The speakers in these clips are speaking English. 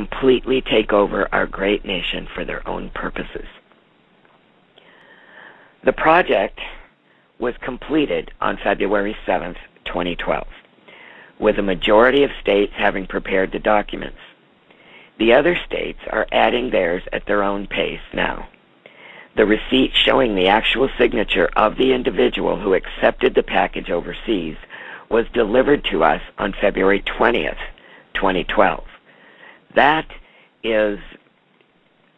completely take over our great nation for their own purposes. The project was completed on February 7th, 2012, with a majority of states having prepared the documents. The other states are adding theirs at their own pace now. The receipt showing the actual signature of the individual who accepted the package overseas was delivered to us on February 20th, 2012. That is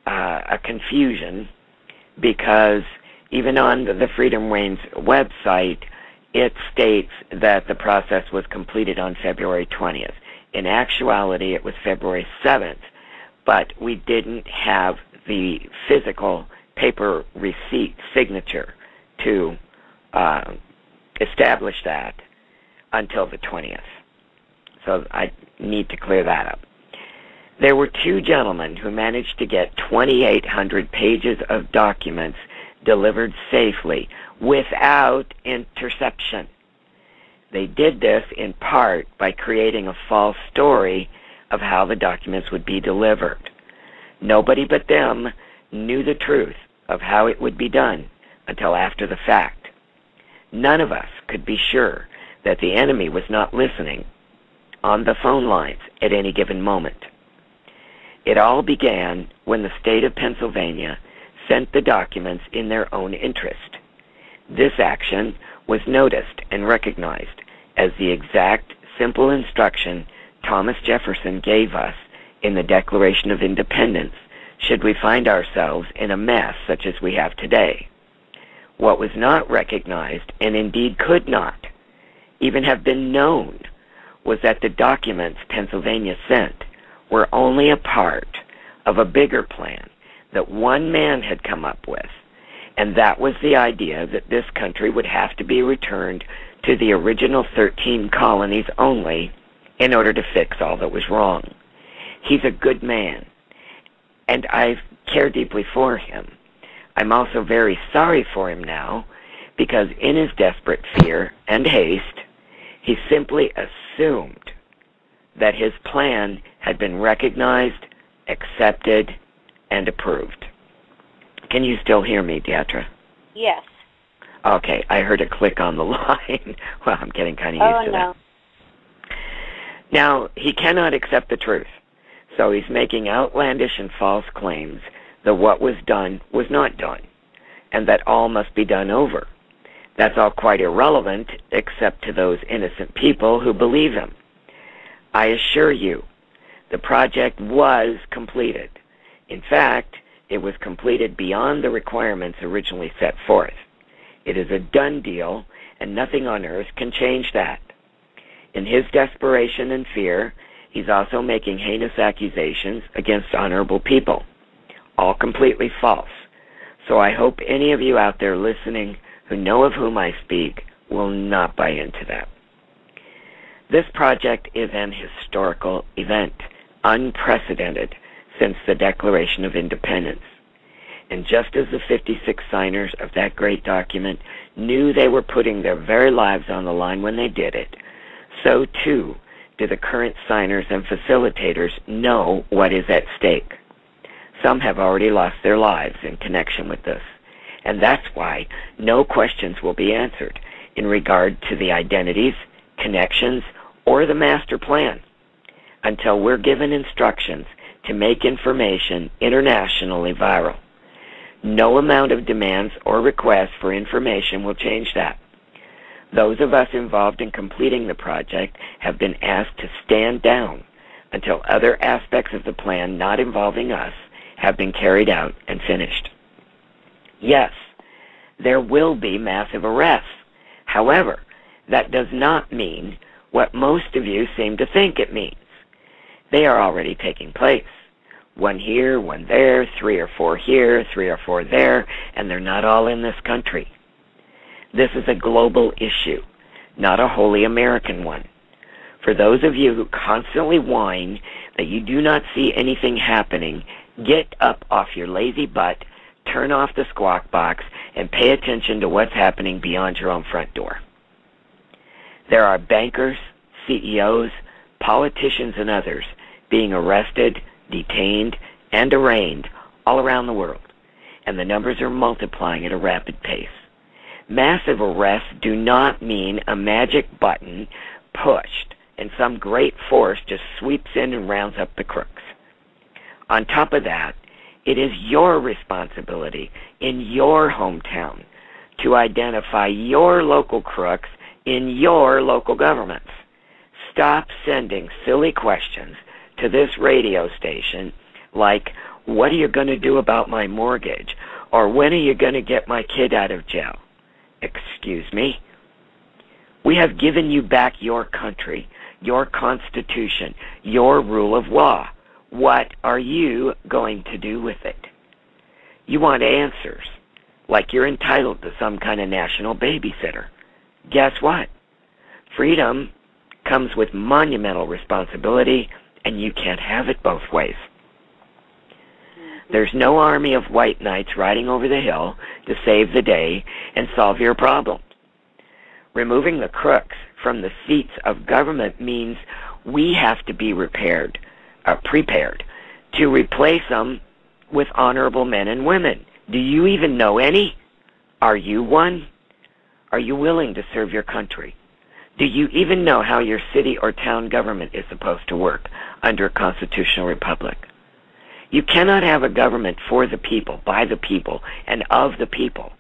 a confusion because even on the Freedom Reigns website, it states that the process was completed on February 20th. In actuality, it was February 7th, but we didn't have the physical paper receipt signature to establish that until the 20th. So I need to clear that up. There were two gentlemen who managed to get 2,800 pages of documents delivered safely without interception. They did this in part by creating a false story of how the documents would be delivered. Nobody but them knew the truth of how it would be done until after the fact. None of us could be sure that the enemy was not listening on the phone lines at any given moment. It all began when the state of Pennsylvania sent the documents in their own interest. This action was noticed and recognized as the exact simple instruction Thomas Jefferson gave us in the Declaration of Independence should we find ourselves in a mess such as we have today. What was not recognized, and indeed could not even have been known, was that the documents Pennsylvania sent were only a part of a bigger plan that one man had come up with, and that was the idea that this country would have to be returned to the original 13 colonies only in order to fix all that was wrong. He's a good man, and I care deeply for him. I'm also very sorry for him now, because in his desperate fear and haste, he simply assumed that his plan had been recognized, accepted, and approved. Can you still hear me, Deatra? Yes. Okay, I heard a click on the line. Well, I'm getting kind of used to that. Now, he cannot accept the truth, so he's making outlandish and false claims that what was done was not done, and that all must be done over. That's all quite irrelevant, except to those innocent people who believe him. I assure you, the project was completed. In fact, it was completed beyond the requirements originally set forth. It is a done deal, and nothing on earth can change that. In his desperation and fear, he's also making heinous accusations against honorable people, all completely false. So I hope any of you out there listening who know of whom I speak will not buy into that. This project is an historical event, unprecedented since the Declaration of Independence. And just as the 56 signers of that great document knew they were putting their very lives on the line when they did it, so too do the current signers and facilitators know what is at stake. Some have already lost their lives in connection with this, and that's why no questions will be answered in regard to the identities, connections, or the master plan until we're given instructions to make information internationally viral. No amount of demands or requests for information will change that. Those of us involved in completing the project have been asked to stand down until other aspects of the plan not involving us have been carried out and finished. Yes, there will be massive arrests. However, that does not mean what most of you seem to think it means. They are already taking place. One here, one there, 3 or 4 here, 3 or 4 there, and they're not all in this country. This is a global issue, not a wholly American one. For those of you who constantly whine that you do not see anything happening, get up off your lazy butt, turn off the squawk box, and pay attention to what's happening beyond your own front door. There are bankers, CEOs, politicians, and others being arrested, detained, and arraigned all around the world, and the numbers are multiplying at a rapid pace. Massive arrests do not mean a magic button pushed and some great force just sweeps in and rounds up the crooks. On top of that, it is your responsibility in your hometown to identify your local crooks in your local governments. Stop sending silly questions to this radio station like, what are you going to do about my mortgage? Or when are you going to get my kid out of jail? Excuse me? We have given you back your country, your constitution, your rule of law. What are you going to do with it? You want answers, like you're entitled to some kind of national babysitter. Guess what? Freedom comes with monumental responsibility, and you can't have it both ways. There's no army of white knights riding over the hill to save the day and solve your problems. Removing the crooks from the seats of government means we have to be prepared to replace them with honorable men and women. Do you even know any? Are you one? Are you willing to serve your country? Do you even know how your city or town government is supposed to work under a constitutional republic? You cannot have a government for the people, by the people, and of the people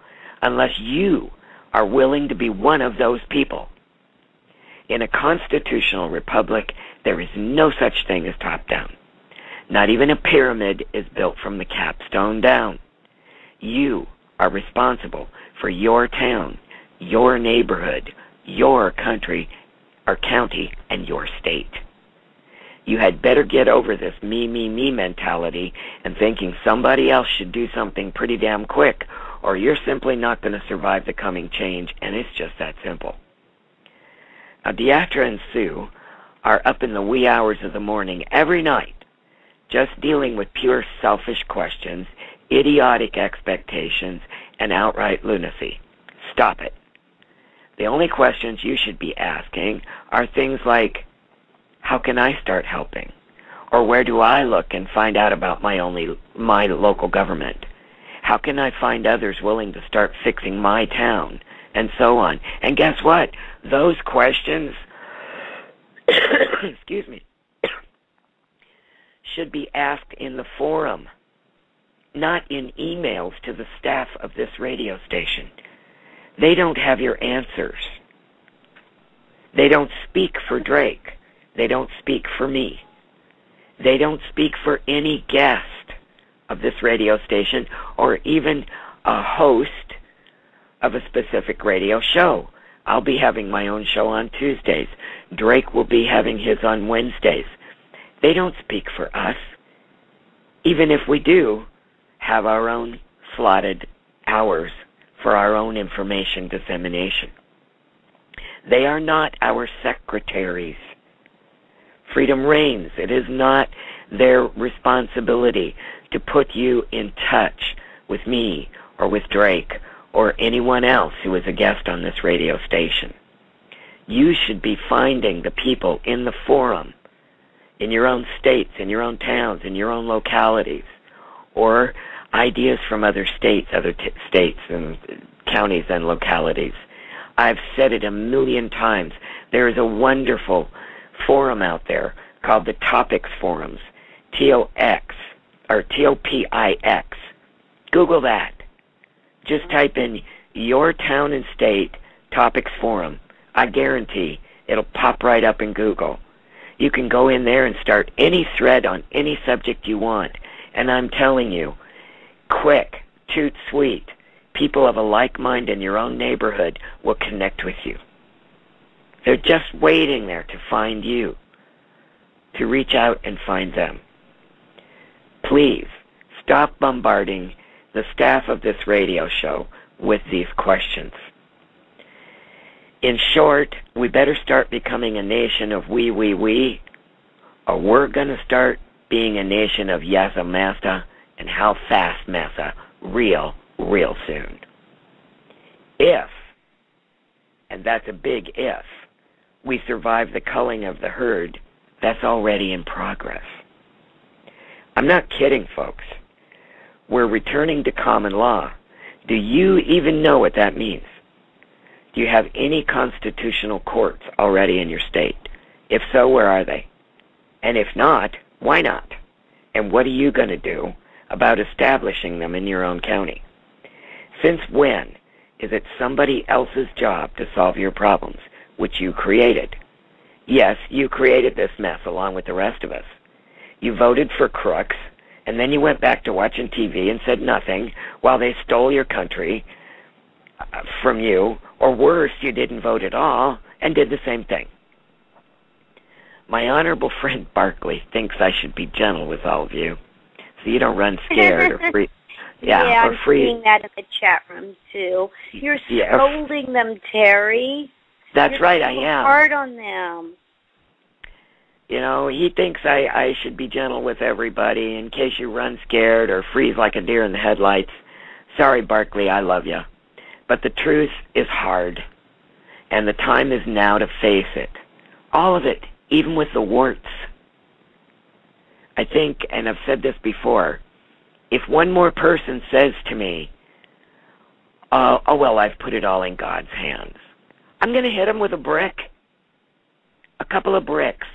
unless you are willing to be one of those people. In a constitutional republic, there is no such thing as top-down. Not even a pyramid is built from the capstone down. You are responsible for your town, your neighborhood, your country, or county, and your state. You had better get over this me, me, me mentality and thinking somebody else should do something pretty damn quick, or you're simply not going to survive the coming change, and it's just that simple. Now, Deatra and Sue are up in the wee hours of the morning every night, just dealing with pure selfish questions, idiotic expectations, and outright lunacy. Stop it. The only questions you should be asking are things like, how can I start helping? Or where do I look and find out about my local government? How can I find others willing to start fixing my town? And so on. And guess what? Those questions, excuse me, should be asked in the forum, not in emails to the staff of this radio station. They don't have your answers. They don't speak for Drake. They don't speak for me. They don't speak for any guest of this radio station or even a host of a specific radio show. I'll be having my own show on Tuesdays. Drake will be having his on Wednesdays. They don't speak for us, even if we do have our own slotted hours for our own information dissemination. They are not our secretaries. Freedom reigns. It is not their responsibility to put you in touch with me or with Drake or anyone else who is a guest on this radio station. You should be finding the people in the forum, in your own states, in your own towns, in your own localities, or ideas from other states, states and counties and localities. I've said it a million times. There is a wonderful forum out there called the Topics Forums, T-O-X, or T-O-P-I-X. Google that. Just type in your town and state Topics Forum. I guarantee it'll pop right up in Google. You can go in there and start any thread on any subject you want. And I'm telling you, quick, toot sweet, people of a like mind in your own neighborhood will connect with you. They're just waiting there to find you, to reach out and find them. Please, stop bombarding the staff of this radio show with these questions. In short, we better start becoming a nation of we, or we're going to start being a nation of yasa massa, and how fast massa, real soon. If, and that's a big if, we survive the culling of the herd, that's already in progress. I'm not kidding, folks. We're returning to common law. Do you even know what that means? Do you have any constitutional courts already in your state? If so, where are they? And if not, why not? And what are you going to do about establishing them in your own county? Since when is it somebody else's job to solve your problems, which you created? Yes, you created this mess along with the rest of us. You voted for crooks, and then you went back to watching TV and said nothing while they stole your country from you, or worse, you didn't vote at all and did the same thing. My honorable friend Barkley thinks I should be gentle with all of you, so you don't run scared or free. Yeah, I'm seeing that in the chat room too. You're scolding them, Teri. That's right, I am. Hard on them. You know, he thinks I should be gentle with everybody in case you run scared or freeze like a deer in the headlights. Sorry, Barkley, I love you. But the truth is hard, and the time is now to face it. All of it, even with the warts. I think, and I've said this before, if one more person says to me, oh, well, I've put it all in God's hands, I'm going to hit him with a brick. A couple of bricks.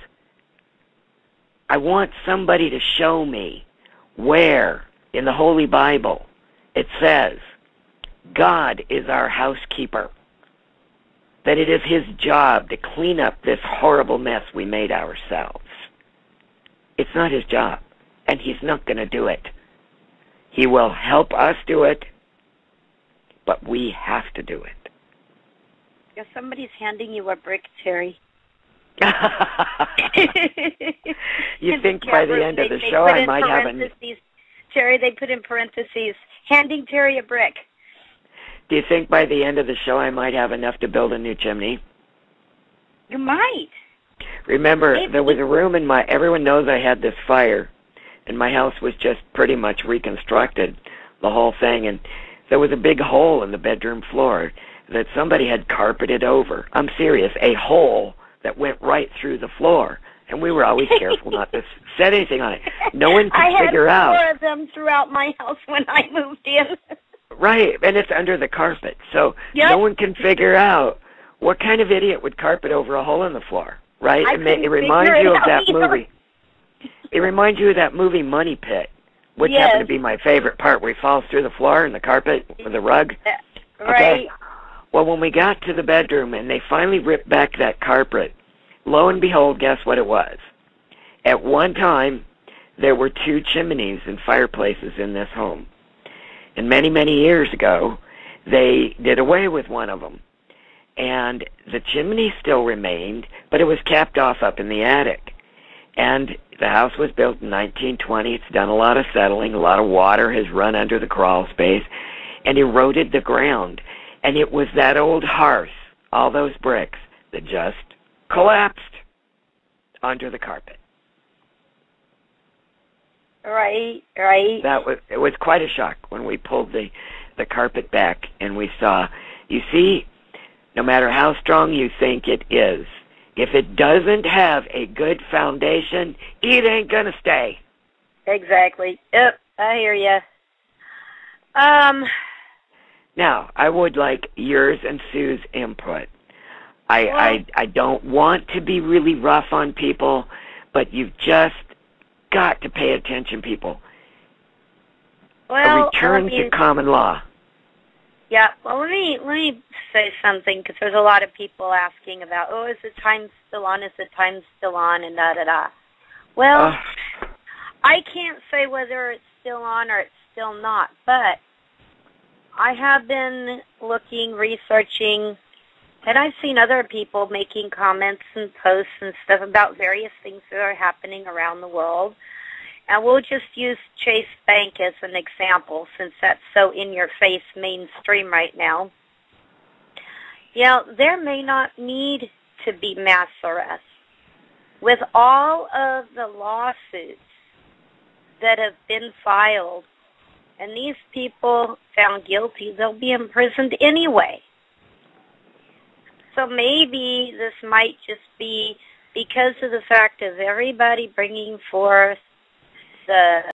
I want somebody to show me where in the Holy Bible it says God is our housekeeper, that it is his job to clean up this horrible mess we made ourselves. It's not his job, and he's not going to do it. He will help us do it, but we have to do it. Yeah, somebody's handing you a brick, Teri. You think by the end of the show I might have Teri, they put in parentheses, handing Teri a brick. Do you think by the end of the show I might have enough to build a new chimney? You might. Remember, there was a room in everyone knows I had this fire, and my house was just pretty much reconstructed, the whole thing, and there was a big hole in the bedroom floor that somebody had carpeted over. I'm serious, a hole that went right through the floor, and we were always careful not to set anything on it. No one could figure out. I had 4 of them throughout my house when I moved in. Right, and it's under the carpet, so no one can figure out what kind of idiot would carpet over a hole in the floor, right? It reminds you of that movie. It reminds you of that movie Money Pit, which happened to be my favorite part, where he falls through the floor and the carpet with the rug. Right. Okay. Well, when we got to the bedroom and they finally ripped back that carpet, lo and behold, guess what it was? At one time, there were 2 chimneys and fireplaces in this home. And many, many years ago, they did away with one of them. And the chimney still remained, but it was capped off up in the attic. And the house was built in 1920. It's done a lot of settling. A lot of water has run under the crawl space and eroded the ground. And it was that old hearth, all those bricks, that just collapsed onto the carpet. Right. It was quite a shock when we pulled the carpet back and we saw, you see, no matter how strong you think it is, if it doesn't have a good foundation, it ain't gonna stay. Exactly. Yep, I hear you. Now, I would like yours and Sue's input. I don't want to be really rough on people, but you've just got to pay attention, people. Well, a return to common law. Yeah, well, let me say something, because there's a lot of people asking about, is the time still on, and da-da-da. Well, I can't say whether it's still on or it's still not, but I have been looking, researching, and I've seen other people making comments and posts and stuff about various things that are happening around the world. And we'll just use Chase Bank as an example, since that's so in-your-face mainstream right now. Yeah, there may not need to be mass arrests. With all of the lawsuits that have been filed, and these people found guilty, they'll be imprisoned anyway. So maybe this might just be because of the fact of everybody bringing forth the